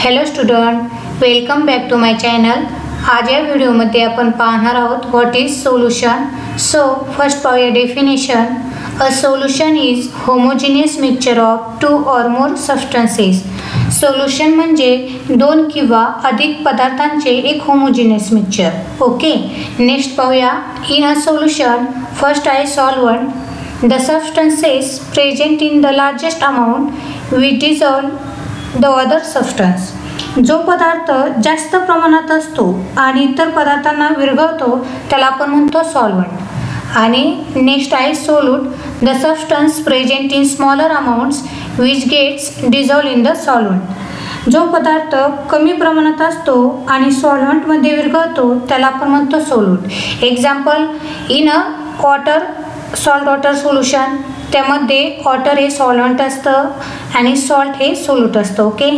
Hello student, welcome back to my channel. आज या व्हिडिओमध्ये आपण पाहणार आहोत what is solution. So first पाहूया definition. A solution is homogeneous mixture of two or more substances. Solution म्हणजे दोन किंवा अधिक पदार्थांचे एक होमोजिनियस मिक्सचर. ओके, नेक्स्ट पाहूया. इन अ सोल्युशन फर्स्ट आहे solvent. The substances present in the largest amount which dissolve the other substance. जो पदार्थ जास्त प्रमाणात असतो आणि इतर पदार्थांना विरघळतो त्याला आपण म्हणतो सॉल्वंट. आणि नेक्स्ट आहे solute. The substance present in smaller amounts which gets dissolve in the solvent. जो पदार्थ कमी प्रमाणात असतो आणि सॉल्वंटमध्ये विरघळतो त्याला आपण म्हणतो solute. Example, in a salt water solution. त्यामध्ये वॉटर हे सॉल्वंट असतं आणि सॉल्ट हे सोल्यूट असतं. ओके.